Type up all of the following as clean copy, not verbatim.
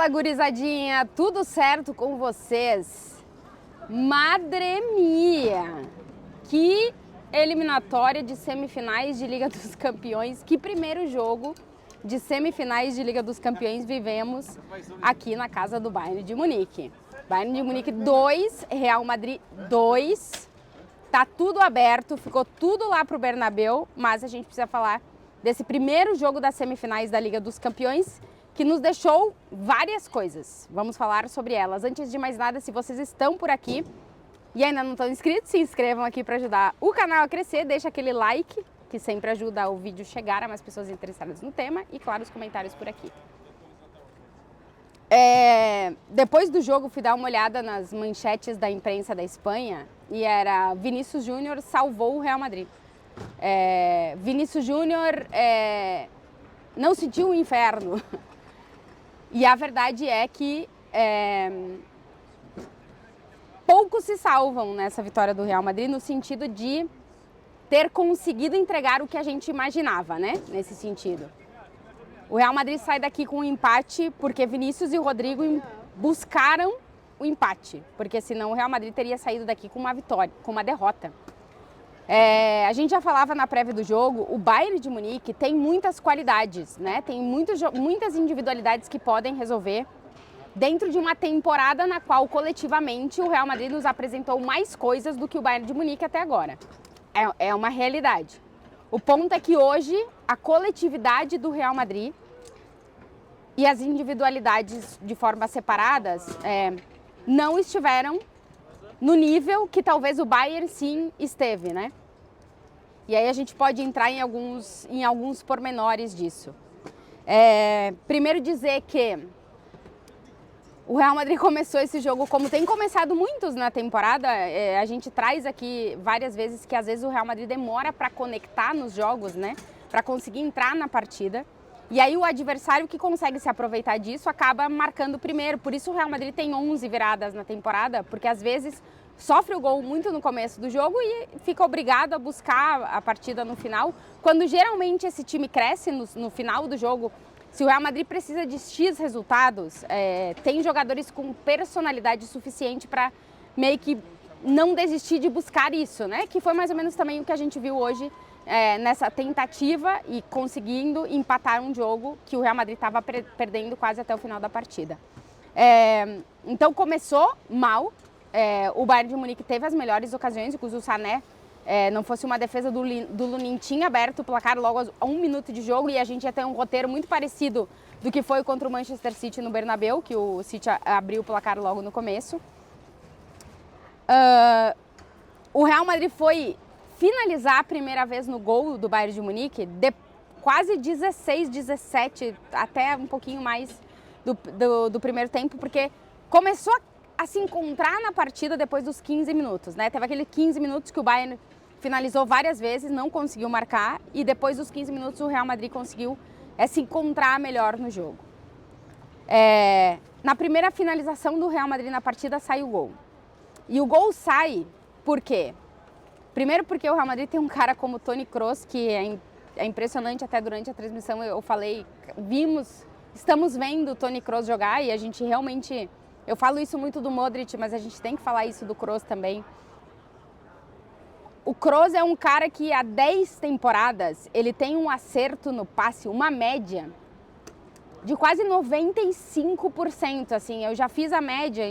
Fala, gurizadinha, tudo certo com vocês? Madre mia! Que eliminatória de semifinais de Liga dos Campeões, que primeiro jogo de semifinais de Liga dos Campeões vivemos aqui na casa do Bayern de Munique. Bayern de Munique 2, Real Madrid 2. Tá tudo aberto, ficou tudo lá pro Bernabéu, mas a gente precisa falar desse primeiro jogo das semifinais da Liga dos Campeões, que nos deixou várias coisas. Vamos falar sobre elas. Antes de mais nada, se vocês estão por aqui e ainda não estão inscritos, se inscrevam aqui para ajudar o canal a crescer, deixa aquele like, que sempre ajuda o vídeo chegar a mais pessoas interessadas no tema, e claro, os comentários por aqui. Depois do jogo, fui dar uma olhada nas manchetes da imprensa da Espanha e era Vinícius Júnior salvou o Real Madrid. Vinícius Júnior não sentiu o inferno. E a verdade é que poucos se salvam nessa vitória do Real Madrid, no sentido de ter conseguido entregar o que a gente imaginava, né? Nesse sentido. O Real Madrid sai daqui com um empate porque Vinícius e o Rodrigo buscaram o empate, porque senão o Real Madrid teria saído daqui com uma vitória, com uma derrota. A gente já falava na prévia do jogo, o Bayern de Munique tem muitas qualidades, né? Tem muitas individualidades que podem resolver dentro de uma temporada na qual coletivamente o Real Madrid nos apresentou mais coisas do que o Bayern de Munique até agora. É uma realidade. O ponto é que hoje a coletividade do Real Madrid e as individualidades de forma separadas não estiveram no nível que talvez o Bayern sim esteve, né? E aí a gente pode entrar em alguns pormenores disso. Primeiro dizer que o Real Madrid começou esse jogo como tem começado muitos na temporada. A gente traz aqui várias vezes que às vezes o Real Madrid demora para conectar nos jogos, né? Para conseguir entrar na partida. E aí o adversário que consegue se aproveitar disso acaba marcando primeiro. Por isso o Real Madrid tem 11 viradas na temporada, porque às vezes sofre o gol muito no começo do jogo e fica obrigado a buscar a partida no final. Quando geralmente esse time cresce no final do jogo, se o Real Madrid precisa de X resultados, tem jogadores com personalidade suficiente para meio que não desistir de buscar isso, né? Que foi mais ou menos também o que a gente viu hoje nessa tentativa e conseguindo empatar um jogo que o Real Madrid estava perdendo quase até o final da partida. Então começou mal, o Bayern de Munique teve as melhores ocasiões, inclusive o Sané, não fosse uma defesa do Lunin, tinha aberto o placar logo a 1 minuto de jogo, e a gente ia ter um roteiro muito parecido do que foi contra o Manchester City no Bernabéu, que o City abriu o placar logo no começo. O Real Madrid foi finalizar a primeira vez no gol do Bayern de Munique, quase 16, 17, até um pouquinho mais do primeiro tempo, porque começou a se encontrar na partida depois dos 15 minutos, né? Teve aqueles 15 minutos que o Bayern finalizou várias vezes, não conseguiu marcar, e depois dos 15 minutos o Real Madrid conseguiu se encontrar melhor no jogo. Na primeira finalização do Real Madrid na partida sai o gol. E o gol sai por quê? Primeiro porque o Real Madrid tem um cara como o Toni Kroos, que é impressionante. Até durante a transmissão eu falei, estamos vendo o Toni Kroos jogar, e a gente realmente, eu falo isso muito do Modric, mas a gente tem que falar isso do Kroos também. O Kroos é um cara que há 10 temporadas, ele tem um acerto no passe, uma média de quase 95%, assim. Eu já fiz a média,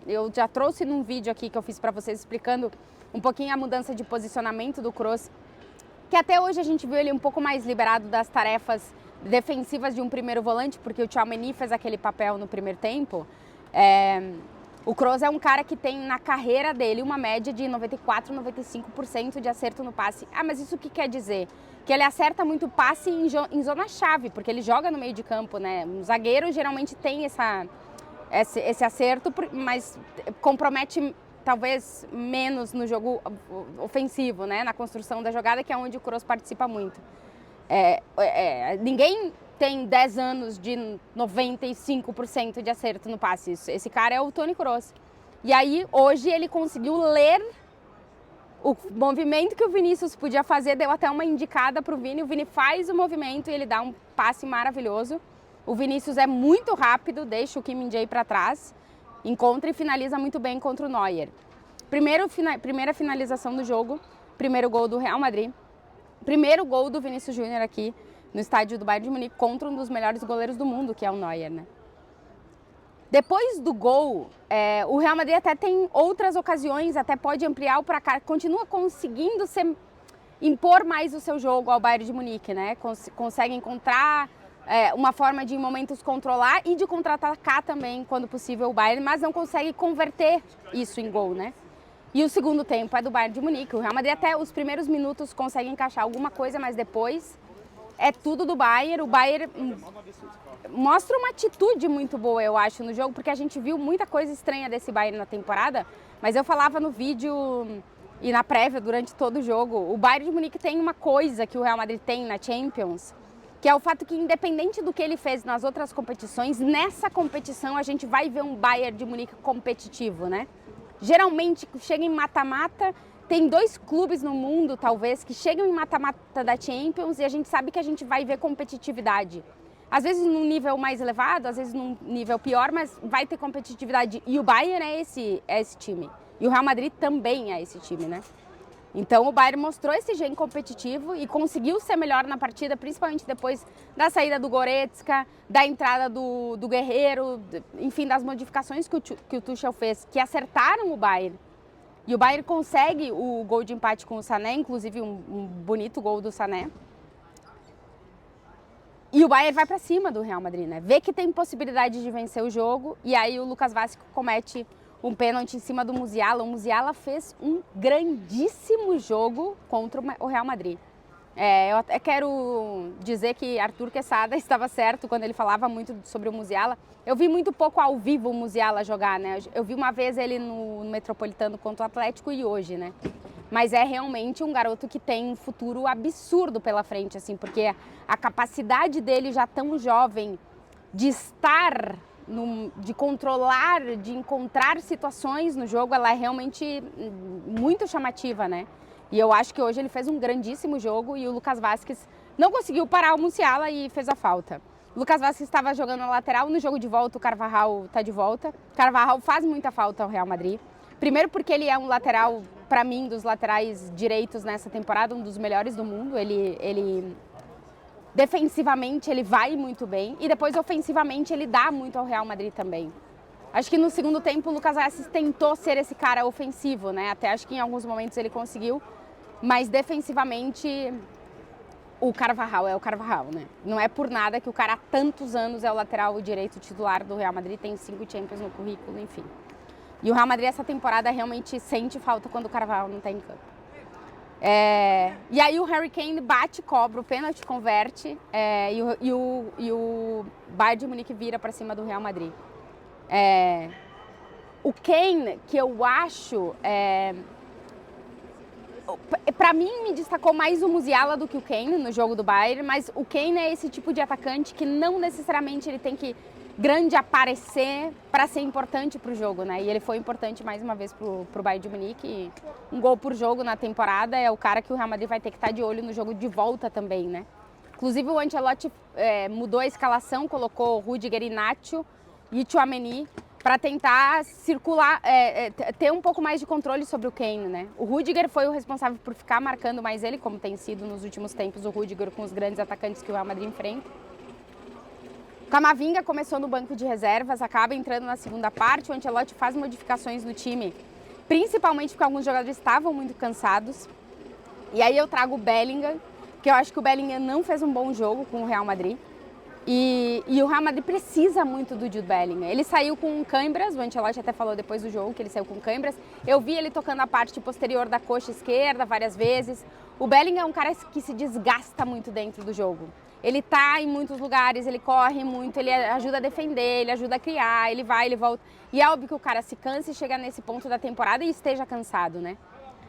eu já trouxe num vídeo aqui que eu fiz para vocês explicando um pouquinho a mudança de posicionamento do Kroos, que até hoje a gente viu ele um pouco mais liberado das tarefas defensivas de um primeiro volante, porque o Tchouaméni fez aquele papel no primeiro tempo. O Kroos é um cara que tem na carreira dele uma média de 94, 95% de acerto no passe. Mas isso o que quer dizer? Que ele acerta muito passe em zona-chave, porque ele joga no meio de campo, né? Um zagueiro geralmente tem esse acerto, mas compromete talvez menos no jogo ofensivo, né? Na construção da jogada, que é onde o Kroos participa muito. Ninguém tem 10 anos de 95% de acerto no passe. Esse cara é o Toni Kroos. E aí, hoje, ele conseguiu ler o movimento que o Vinícius podia fazer, deu até uma indicada para o Vini faz o movimento e ele dá um passe maravilhoso. O Vinícius é muito rápido, deixa o Kim Min-jae para trás, encontra e finaliza muito bem contra o Neuer. Primeira finalização do jogo, primeiro gol do Real Madrid, primeiro gol do Vinícius Júnior aqui no estádio do Bayern de Munique contra um dos melhores goleiros do mundo, que é o Neuer, né? Depois do gol, o Real Madrid até tem outras ocasiões, até pode ampliar o placar, continua conseguindo impor mais o seu jogo ao Bayern de Munique, né? Consegue encontrar uma forma de, em momentos, controlar e de contra-atacar também, quando possível, o Bayern, mas não consegue converter isso em gol, né? E o segundo tempo é do Bayern de Munique. O Real Madrid até os primeiros minutos consegue encaixar alguma coisa, mas depois é tudo do Bayern. O Bayern mostra uma atitude muito boa, eu acho, no jogo, porque a gente viu muita coisa estranha desse Bayern na temporada, mas eu falava no vídeo e na prévia durante todo o jogo, o Bayern de Munique tem uma coisa que o Real Madrid tem na Champions, que é o fato que, independente do que ele fez nas outras competições, nessa competição a gente vai ver um Bayern de Munique competitivo, né? Geralmente, chega em mata-mata, tem 2 clubes no mundo, talvez, que chegam em mata-mata da Champions e a gente sabe que a gente vai ver competitividade. Às vezes num nível mais elevado, às vezes num nível pior, mas vai ter competitividade. E o Bayern é esse time. E o Real Madrid também é esse time, né? Então o Bayern mostrou esse gene competitivo e conseguiu ser melhor na partida, principalmente depois da saída do Goretzka, da entrada do Guerreiro, enfim, das modificações que o Tuchel fez, que acertaram o Bayern. E o Bayern consegue o gol de empate com o Sané, inclusive um bonito gol do Sané. E o Bayern vai para cima do Real Madrid, né? Vê que tem possibilidade de vencer o jogo e aí o Lucas Vázquez comete um pênalti em cima do Musiala. O Musiala fez um grandíssimo jogo contra o Real Madrid. Eu até quero dizer que Arthur Quesada estava certo quando ele falava muito sobre o Musiala. Eu vi muito pouco ao vivo o Musiala jogar, né? Eu vi uma vez ele no Metropolitano contra o Atlético e hoje, né? Mas é realmente um garoto que tem um futuro absurdo pela frente, assim, porque a capacidade dele já tão jovem de estar, de controlar, de encontrar situações no jogo, ela é realmente muito chamativa, né? E eu acho que hoje ele fez um grandíssimo jogo e o Lucas Vázquez não conseguiu parar o Musiala e fez a falta. O Lucas Vázquez estava jogando na lateral, no jogo de volta o Carvajal está de volta. O Carvajal faz muita falta ao Real Madrid. Primeiro porque ele é um lateral, para mim, dos laterais direitos nessa temporada, um dos melhores do mundo. Ele defensivamente ele vai muito bem e depois ofensivamente ele dá muito ao Real Madrid também. Acho que no segundo tempo o Lucas Vázquez tentou ser esse cara ofensivo, né? Até acho que em alguns momentos ele conseguiu, mas defensivamente o Carvajal é o Carvajal, né? Não é por nada que o cara há tantos anos é o lateral direito titular do Real Madrid, tem 5 Champions no currículo, enfim. E o Real Madrid essa temporada realmente sente falta quando o Carvajal não está em campo. E aí o Harry Kane bate, cobra, o pênalti converte e o Bayern de Munique vira para cima do Real Madrid. O Kane, que eu acho, para mim me destacou mais o Musiala do que o Kane no jogo do Bayern, mas o Kane é esse tipo de atacante que não necessariamente ele tem que grande aparecer para ser importante para o jogo, né? E ele foi importante mais uma vez pro Bayern de Munique. Um gol por jogo na temporada é o cara que o Real Madrid vai ter que estar de olho no jogo de volta também, né? Inclusive o Ancelotti mudou a escalação, colocou Rudiger, Nacho e Tchouaméni para tentar circular, ter um pouco mais de controle sobre o Kane, né? O Rudiger foi o responsável por ficar marcando mais ele, como tem sido nos últimos tempos o Rudiger com os grandes atacantes que o Real Madrid enfrenta. Camavinga começou no banco de reservas, acaba entrando na segunda parte. O Ancelotti faz modificações no time, principalmente porque alguns jogadores estavam muito cansados. E aí eu trago o Bellingham, que eu acho que o Bellingham não fez um bom jogo com o Real Madrid. E o Real Madrid precisa muito do Jude Bellingham. Ele saiu com câimbras, o Ancelotti até falou depois do jogo que ele saiu com câimbras. Eu vi ele tocando a parte posterior da coxa esquerda várias vezes. O Bellingham é um cara que se desgasta muito dentro do jogo. Ele tá em muitos lugares, ele corre muito, ele ajuda a defender, ele ajuda a criar, ele vai, ele volta. E é óbvio que o cara se cansa e chega nesse ponto da temporada e esteja cansado, né?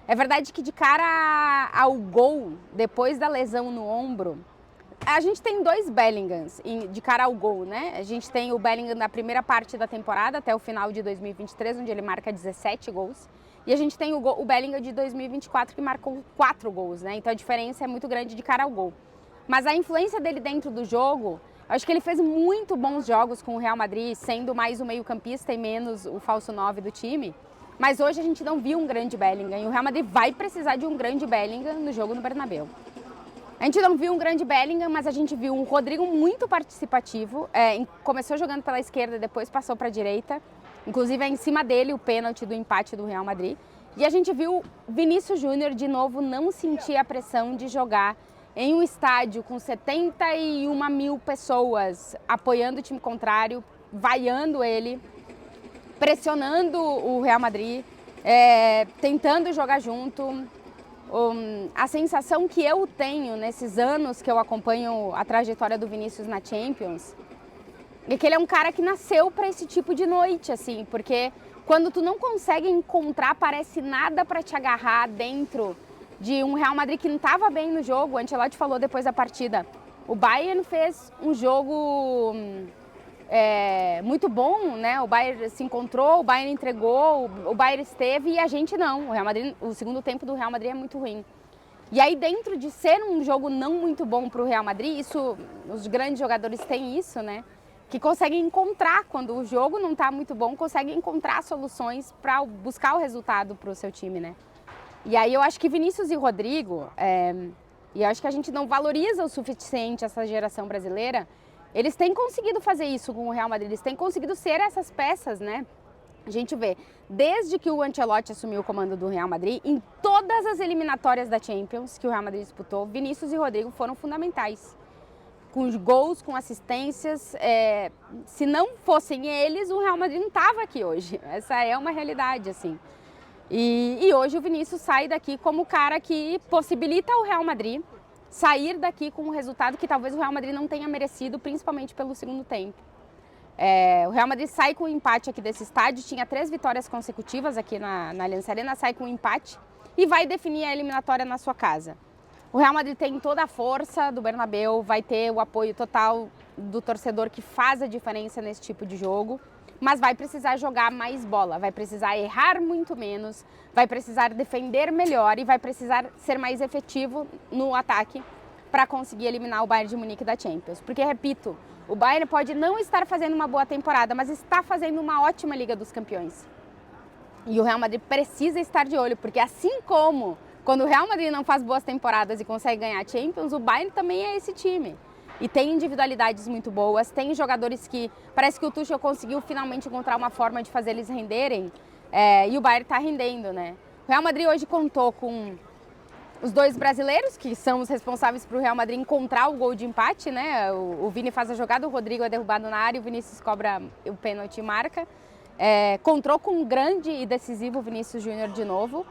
É verdade que de cara ao gol, depois da lesão no ombro, a gente tem 2 Bellinghams de cara ao gol, né? A gente tem o Bellingham da primeira parte da temporada, até o final de 2023, onde ele marca 17 gols. E a gente tem o Bellingham de 2024, que marcou 4 gols, né? Então a diferença é muito grande de cara ao gol. Mas a influência dele dentro do jogo Acho que ele fez muito bons jogos com o Real Madrid, sendo mais o meio-campista e menos o falso 9 do time. Mas hoje a gente não viu um grande Bellingham e o Real Madrid vai precisar de um grande Bellingham no jogo no Bernabéu. A gente não viu um grande Bellingham, mas a gente viu um Rodrigo muito participativo. Começou jogando pela esquerda, depois passou para a direita. Inclusive é em cima dele o pênalti do empate do Real Madrid. E a gente viu Vinícius Júnior de novo não sentir a pressão de jogar em um estádio com 71 mil pessoas apoiando o time contrário, vaiando ele, pressionando o Real Madrid, tentando jogar junto. A sensação que eu tenho nesses anos que eu acompanho a trajetória do Vinícius na Champions é que ele é um cara que nasceu para esse tipo de noite, assim, porque quando tu não consegue encontrar, parece nada para te agarrar dentro de um Real Madrid que não estava bem no jogo. O Ancelotti falou depois da partida, o Bayern fez um jogo muito bom, né? O Bayern se encontrou, o Bayern entregou, o Bayern esteve e a gente não. O Real Madrid, o segundo tempo do Real Madrid é muito ruim. E aí dentro de ser um jogo não muito bom para o Real Madrid, isso, os grandes jogadores têm isso, né? Que conseguem encontrar, quando o jogo não está muito bom, conseguem encontrar soluções para buscar o resultado para o seu time, né? E aí eu acho que Vinícius e Rodrigo, e eu acho que a gente não valoriza o suficiente essa geração brasileira, eles têm conseguido fazer isso com o Real Madrid, eles têm conseguido ser essas peças, né? A gente vê, desde que o Ancelotti assumiu o comando do Real Madrid, em todas as eliminatórias da Champions que o Real Madrid disputou, Vinícius e Rodrigo foram fundamentais. Com gols, com assistências, se não fossem eles, o Real Madrid não estava aqui hoje. Essa é uma realidade, assim. E hoje o Vinícius sai daqui como o cara que possibilita o Real Madrid sair daqui com um resultado que talvez o Real Madrid não tenha merecido, principalmente pelo segundo tempo. O Real Madrid sai com um empate aqui desse estádio, tinha 3 vitórias consecutivas aqui na Allianz Arena, sai com um empate e vai definir a eliminatória na sua casa. O Real Madrid tem toda a força do Bernabéu, vai ter o apoio total do torcedor que faz a diferença nesse tipo de jogo, mas vai precisar jogar mais bola, vai precisar errar muito menos, vai precisar defender melhor e vai precisar ser mais efetivo no ataque para conseguir eliminar o Bayern de Munique da Champions. Porque, repito, o Bayern pode não estar fazendo uma boa temporada, mas está fazendo uma ótima Liga dos Campeões. E o Real Madrid precisa estar de olho, porque assim como quando o Real Madrid não faz boas temporadas e consegue ganhar a Champions, o Bayern também é esse time. E tem individualidades muito boas, tem jogadores que parece que o Tuchel conseguiu finalmente encontrar uma forma de fazer eles renderem, e o Bayern está rendendo, né? O Real Madrid hoje contou com os 2 brasileiros, que são os responsáveis para o Real Madrid encontrar o gol de empate, né? O Vini faz a jogada, o Rodrigo é derrubado na área, o Vinícius cobra o pênalti e marca. Contou com um grande e decisivo Vinícius Júnior de novo.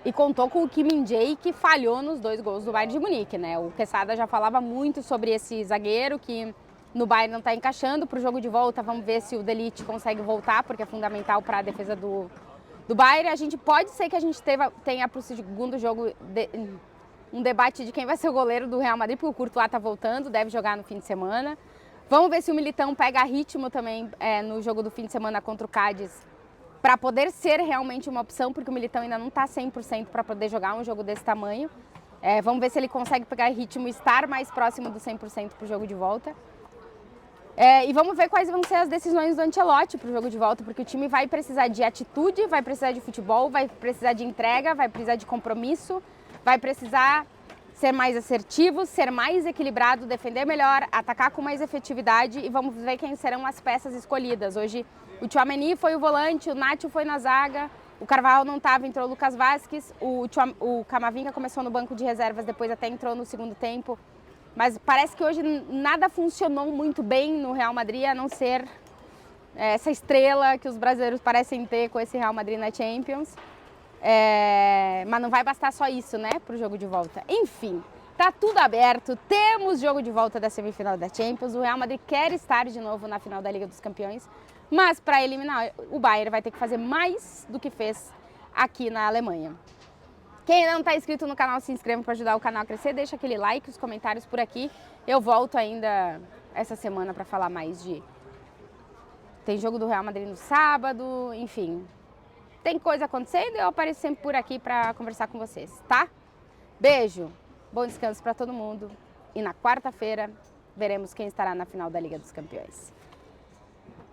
E contou com o Kim Min-jae, que falhou nos 2 gols do Bayern de Munique, né? O Quesada já falava muito sobre esse zagueiro que no Bayern não está encaixando. Para o jogo de volta, vamos ver se o De Ligt consegue voltar, porque é fundamental para a defesa do Bayern. A gente pode ser que a gente tenha para o segundo jogo um debate de quem vai ser o goleiro do Real Madrid, porque o Courtois está voltando, deve jogar no fim de semana. Vamos ver se o Militão pega ritmo também no jogo do fim de semana contra o Cádiz, para poder ser realmente uma opção, porque o Militão ainda não está 100% para poder jogar um jogo desse tamanho. Vamos ver se ele consegue pegar ritmo e estar mais próximo do 100% para o jogo de volta. E vamos ver quais vão ser as decisões do Ancelotti para o jogo de volta, porque o time vai precisar de atitude, vai precisar de futebol, vai precisar de entrega, vai precisar de compromisso, vai precisar ser mais assertivo, ser mais equilibrado, defender melhor, atacar com mais efetividade, e vamos ver quem serão as peças escolhidas. Hoje o Tchouaméni foi o volante, o Nacho foi na zaga, o Carvalho não estava, entrou o Lucas Vázquez, o Camavinga começou no banco de reservas, depois até entrou no segundo tempo. Mas parece que hoje nada funcionou muito bem no Real Madrid, a não ser essa estrela que os brasileiros parecem ter com esse Real Madrid na Champions. Mas não vai bastar só isso, né, para o jogo de volta. Enfim, tá tudo aberto, temos jogo de volta da semifinal da Champions, o Real Madrid quer estar de novo na final da Liga dos Campeões, mas para eliminar o Bayern vai ter que fazer mais do que fez aqui na Alemanha. Quem ainda não está inscrito no canal, se inscreva para ajudar o canal a crescer, deixa aquele like, os comentários por aqui. Eu volto ainda essa semana para falar mais de... Tem jogo do Real Madrid no sábado, enfim. Tem coisa acontecendo e eu apareço sempre por aqui para conversar com vocês, tá? Beijo, bom descanso para todo mundo e na quarta-feira veremos quem estará na final da Liga dos Campeões.